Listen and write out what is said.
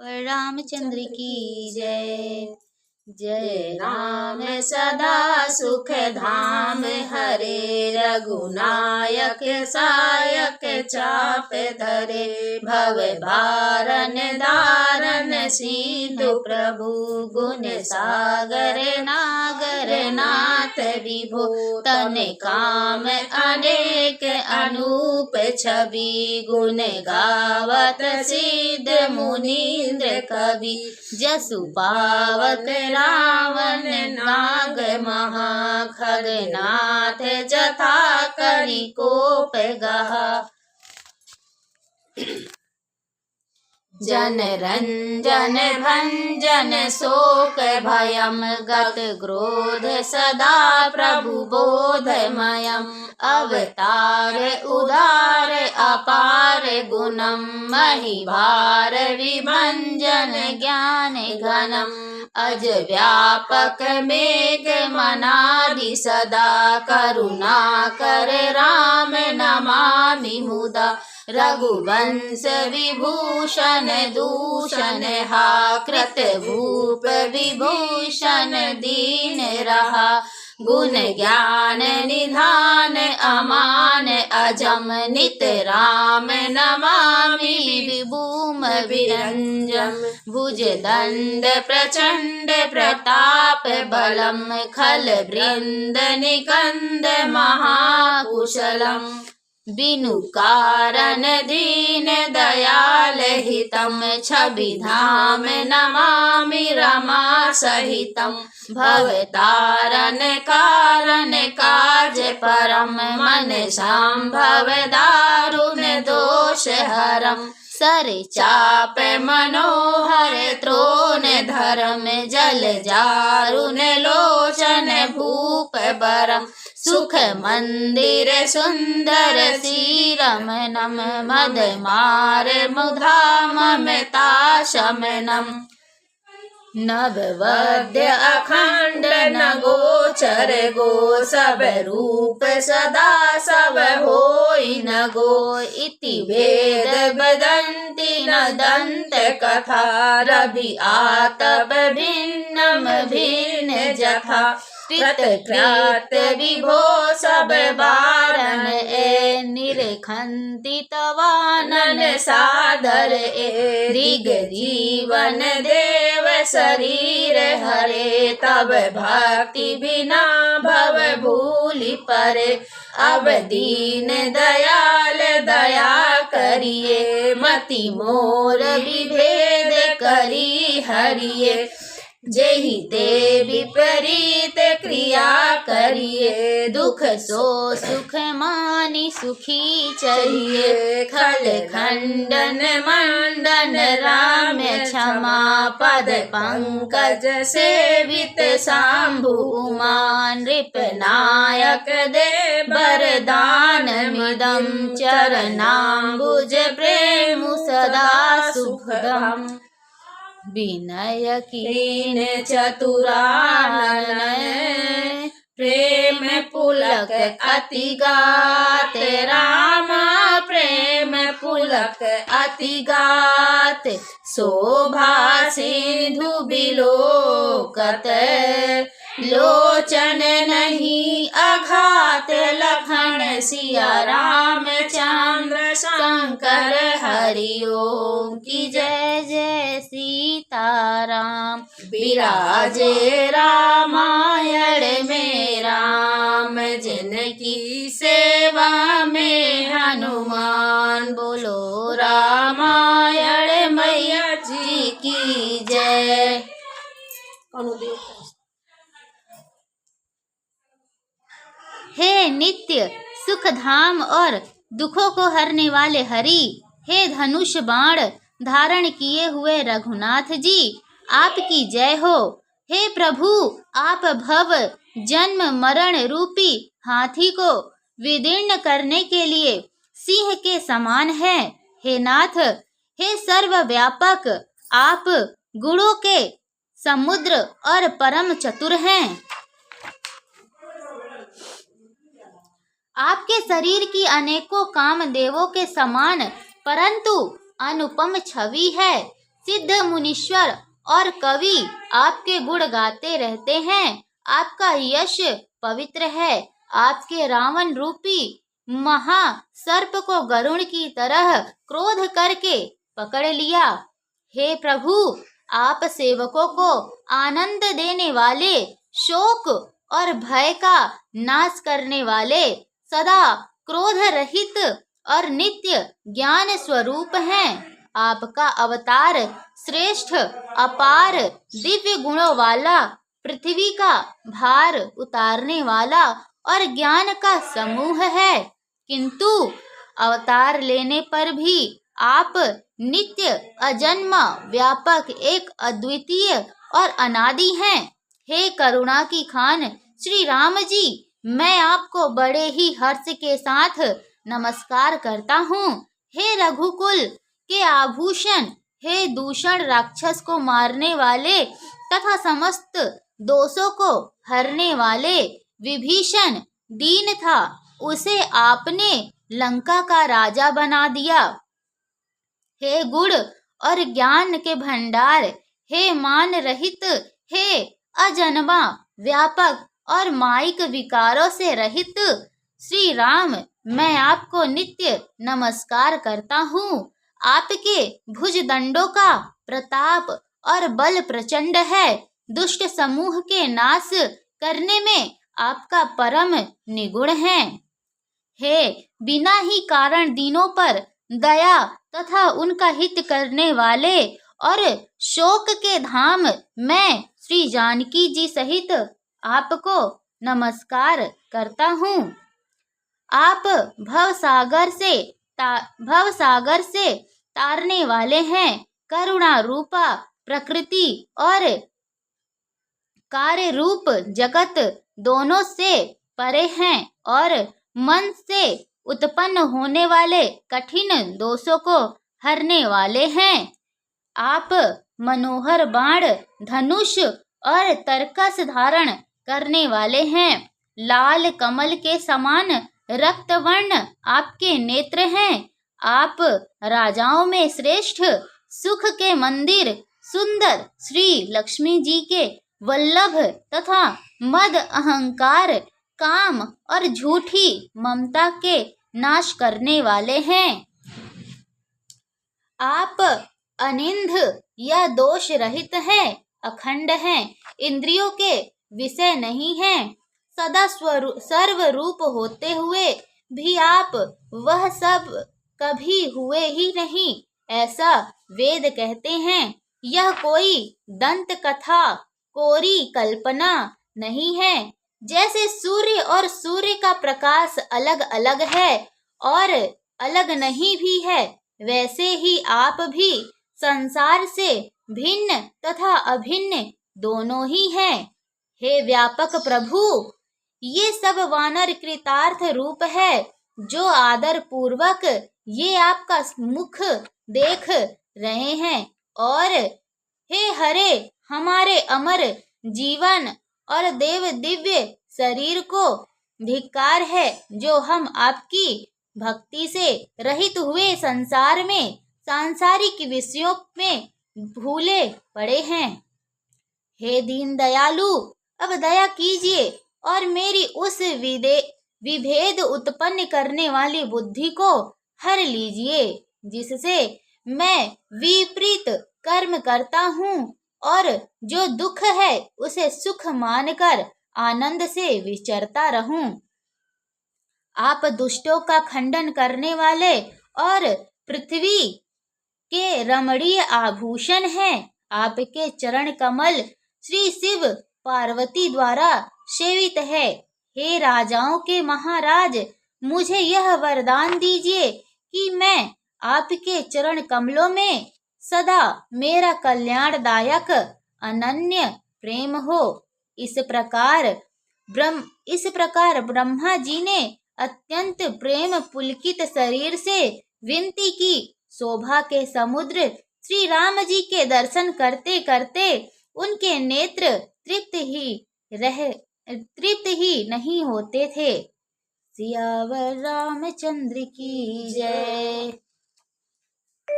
रामचंद्र की जय। जय राम सदा सुख धाम हरे, रघुनायक सायक चाप धरे। भव भारन दारन सिंधु प्रभु, गुण सागर नागर नाथ विभो। तन काम अनेक अनूप छवि, गुण गावत सिद्ध मुनीन्द्र कवि। जसु पावक रावण नाग महा, खरनाथ जथा करि कोप गहा। जन रंजन भंजन शोक भयम, गत क्रोध सदा प्रभु बोधमयम्। अवतार उदार अपार गुणम, महिभार विभंजन ज्ञान घनम। अज व्यापक मेघ मनादि सदा, करुणा कर राम नमामि मुदा। रघुवंश विभूषण दूषण हा, कृत भूप विभूषण दीन रहा। गुण ज्ञान निधान अमान अजम, नित राम नमामि विभूम विरंजम। भुज दंड प्रचंड प्रताप बलम, खल वृंद निकंद महाकुशलम। बिनु कारण दीन दयाल हितम, छवि धाम नमामि रमा सहितम। भवतारण कारण काज परम, मन संभव दारुण दोष हरम। सर चाप मनोहर त्रोण धरम, जल जारुण लोचन भूप बरम। सुख मंदिर सुंदर श्रीरमणम, मद मार मुधा ममता शमनम। नववद्य अखंड न गोचर गो, सब रूप सदा सब होई न गो। इति वेद वदन्ति न दंत कथा, रवि आतप भिन्नम भिन्न जथा। कृत विभो सब बारन ए, निरखंति तवानन सादर ए। दिग जीवन देव शरीर हरे, तब भक्ति बिना भव भूलि परे। अब दीन दयाल दया करिए, मति मोर विभेद करी हरिए। जेहि ते विपरीत क्रिया करिए, दुख सो सुख मानि सुखी चलिए। खल खंडन मंडन राम क्षमा, पद पंकज सेवित शंभुमान। नृपनायक दे वरदान मिदम, चरणाम्बुज प्रेम सदा सुखदम। विनय कीन चतुरानन, प्रेम पुलक अति गात। रामा प्रेम पुलक अति गात, शोभा सिंधु बिलोकत। लोचन नहीं अघात, लखन सिया राम चंद्र शंकर हरि ओम की जय। जय सीताराम। विराजे रामायण में राम, जिनकी सेवा में हनुमान। बोलो रामायण मैया जी की जय। हे नित्य सुख धाम और दुखों को हरने वाले हरि, हे धनुष बाण धारण किए हुए रघुनाथ जी, आपकी जय हो। हे प्रभु, आप भव जन्म मरण रूपी हाथी को विदीर्ण करने के लिए सिंह के समान हैं। हे नाथ, हे सर्वव्यापक, आप गुणों के समुद्र और परम चतुर हैं। आपके शरीर की अनेकों कामदेवों के समान परंतु अनुपम छवि है। सिद्ध मुनीश्वर और कवि आपके गुण गाते रहते हैं। आपका यश पवित्र है। आपके रावण रूपी महासर्प को गरुड़ की तरह क्रोध करके पकड़ लिया। हे प्रभु, आप सेवकों को आनंद देने वाले, शोक और भय का नाश करने वाले, सदा क्रोध रहित और नित्य ज्ञान स्वरूप हैं। आपका अवतार श्रेष्ठ, अपार, दिव्य गुणों वाला, पृथ्वी का भार उतारने वाला और ज्ञान का समूह है। किंतु अवतार लेने पर भी आप नित्य, अजन्मा, व्यापक, एक अद्वितीय और अनादि हैं। हे करुणा की खान श्री राम जी, मैं आपको बड़े ही हर्ष के साथ नमस्कार करता हूँ। हे रघुकुल के आभूषण, हे दूषण राक्षस को मारने वाले तथा समस्त दोषों को हरने वाले, विभीषण दीन था, उसे आपने लंका का राजा बना दिया। हे गुण और ज्ञान के भंडार, हे मान रहित, हे अजन्मा, व्यापक और माइक विकारों से रहित श्री राम, मैं आपको नित्य नमस्कार करता हूँ। आपके भुजदंडों का प्रताप और बल प्रचंड है। दुष्ट समूह के नाश करने में आपका परम निगुण है। हे बिना ही कारण दीनों पर दया तथा उनका हित करने वाले और शोक के धाम, मैं श्री जानकी जी सहित आपको नमस्कार करता हूँ। आप भवसागर से तारने वाले हैं। करुणा रूपा प्रकृति और कार्य रूप जगत दोनों से परे हैं और मन से उत्पन्न होने वाले कठिन दोषों को हरने वाले हैं। आप मनोहर बाण, धनुष और तरकस धारण करने वाले हैं। लाल कमल के समान रक्तवर्ण आपके नेत्र हैं। आप राजाओं में श्रेष्ठ, सुख के मंदिर, सुंदर श्री लक्ष्मी जी के वल्लभ तथा मद, अहंकार, काम और झूठी ममता के नाश करने वाले हैं। आप अनिंद या दोष रहित हैं, अखंड हैं, इंद्रियों के विषय नहीं हैं। सदा सर्वरूप होते हुए भी आप वह सब कभी हुए ही नहीं, ऐसा वेद कहते हैं। यह कोई दंत कथा, कोरी कल्पना नहीं है। जैसे सूर्य और सूर्य का प्रकाश अलग अलग है और अलग नहीं भी है, वैसे ही आप भी संसार से भिन्न तथा अभिन्न दोनों ही हैं। हे व्यापक प्रभु, ये सब वानर कृतार्थ रूप है जो आदर पूर्वक ये आपका मुख देख रहे हैं। और हे हरे, हमारे अमर जीवन और देव दिव्य शरीर को धिक्कार है जो हम आपकी भक्ति से रहित हुए संसार में सांसारिक विषयों में भूले पड़े हैं। हे दीन दयालु, अब दया कीजिए और मेरी उस विभेद उत्पन्न करने वाली बुद्धि को हर लीजिए जिससे मैं विपरीत कर्म करता हूँ और जो दुख है उसे सुख मानकर आनंद से विचरता रहूं। आप दुष्टों का खंडन करने वाले और पृथ्वी के रमणीय आभूषण हैं। आपके चरण कमल श्री शिव पार्वती द्वारा सेवित है। हे राजाओं के महाराज, मुझे यह वरदान दीजिए कि मैं आपके चरण कमलों में सदा मेरा कल्याणदायक अनन्य प्रेम हो। इस प्रकार ब्रह्मा जी ने अत्यंत प्रेम पुलकित शरीर से विनती की। शोभा के समुद्र श्री राम जी के दर्शन करते करते उनके नेत्र तृप्त ही नहीं होते थे। सियावर रामचंद्र की जय।